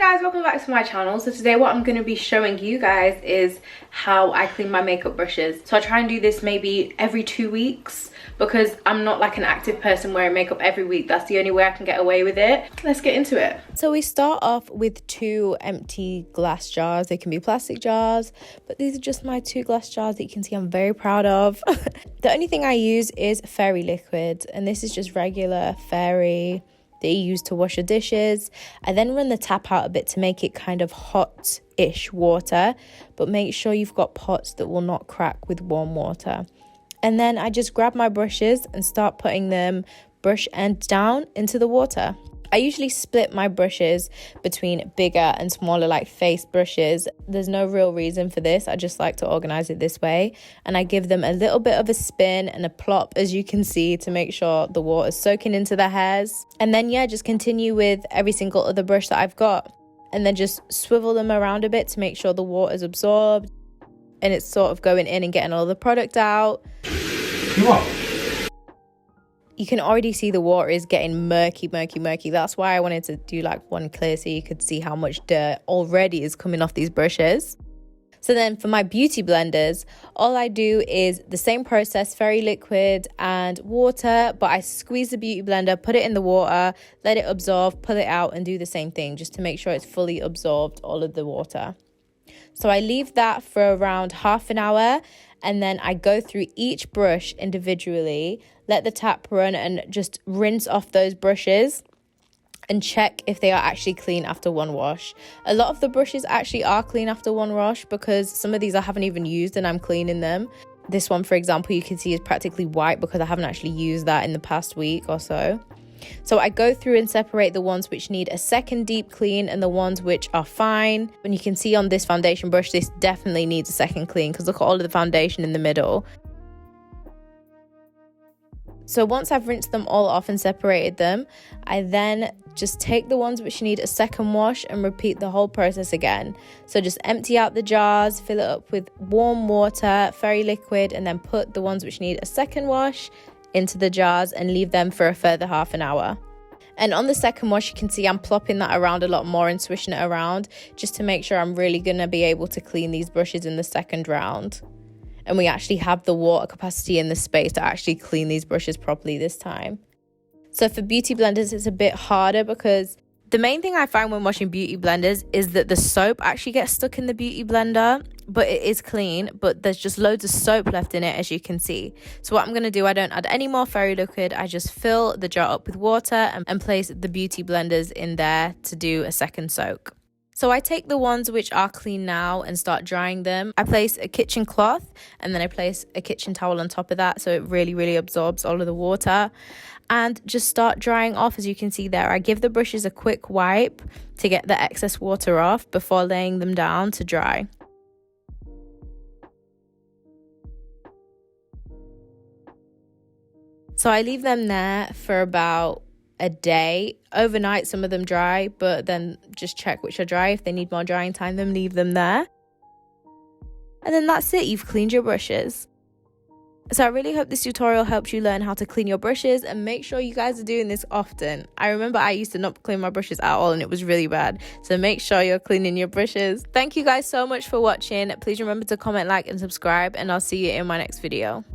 guys, welcome back to my channel. So today what I'm going to be showing you guys is how I clean my makeup brushes. So I try and do this maybe every 2 weeks because I'm not like an active person wearing makeup every week. That's the only way I can get away with it. Let's get into it. So we start off with 2 empty glass jars. They can be plastic jars, but these are just my 2 glass jars that you can see I'm very proud of. The only thing I use is fairy liquid, and this is just regular fairy that you use to wash your dishes. I then run the tap out a bit to make it kind of hot-ish water, but make sure you've got pots that will not crack with warm water. And then I just grab my brushes and start putting them brush end down into the water. I usually split my brushes between bigger and smaller like face brushes. There's no real reason for this. I just like to organize it this way. And I give them a little bit of a spin and a plop, as you can see, to make sure the water is soaking into the hairs. And then just continue with every single other brush that I've got. And then just swivel them around a bit to make sure the water is absorbed and it's sort of going in and getting all the product out. You can already see the water is getting murky. That's why I wanted to do like one clear so you could see how much dirt already is coming off these brushes. So then for my beauty blenders, all I do is the same process, fairy liquid and water, but I squeeze the beauty blender, put it in the water, let it absorb, pull it out and do the same thing just to make sure it's fully absorbed all of the water. So I leave that for around half an hour, and then I go through each brush individually, let the tap run and just rinse off those brushes and check if they are actually clean after one wash. A lot of the brushes actually are clean after one wash because some of these I haven't even used and I'm cleaning them. This one, for example, you can see is practically white because I haven't actually used that in the past week or so. So I go through and separate the ones which need a second deep clean and the ones which are fine. And you can see on this foundation brush, this definitely needs a second clean because look at all of the foundation in the middle. So once I've rinsed them all off and separated them, I then just take the ones which need a second wash and repeat the whole process again. So just empty out the jars, fill it up with warm water, fairy liquid, and then put the ones which need a second wash into the jars and leave them for a further half an hour. And on the second wash, you can see I'm plopping that around a lot more and swishing it around just to make sure I'm really going to be able to clean these brushes in the second round. And we actually have the water capacity in the space to actually clean these brushes properly this time. So for beauty blenders, it's a bit harder because the main thing I find when washing beauty blenders is that the soap actually gets stuck in the beauty blender, but it is clean, but there's just loads of soap left in it, as you can see. So what I'm going to do, I don't add any more fairy liquid. I just fill the jar up with water and place the beauty blenders in there to do a second soak. So I take the ones which are clean now and start drying them. I place a kitchen cloth and then I place a kitchen towel on top of that so it really absorbs all of the water. And just start drying off, as you can see there. I give the brushes a quick wipe to get the excess water off before laying them down to dry. So I leave them there for about a day. Overnight, some of them dry, but then just check which are dry. If they need more drying time, then leave them there. And then that's it. You've cleaned your brushes. So I really hope this tutorial helps you learn how to clean your brushes, and make sure you guys are doing this often. I remember I used to not clean my brushes at all and it was really bad. So make sure you're cleaning your brushes. Thank you guys so much for watching. Please remember to comment, like and subscribe, and I'll see you in my next video.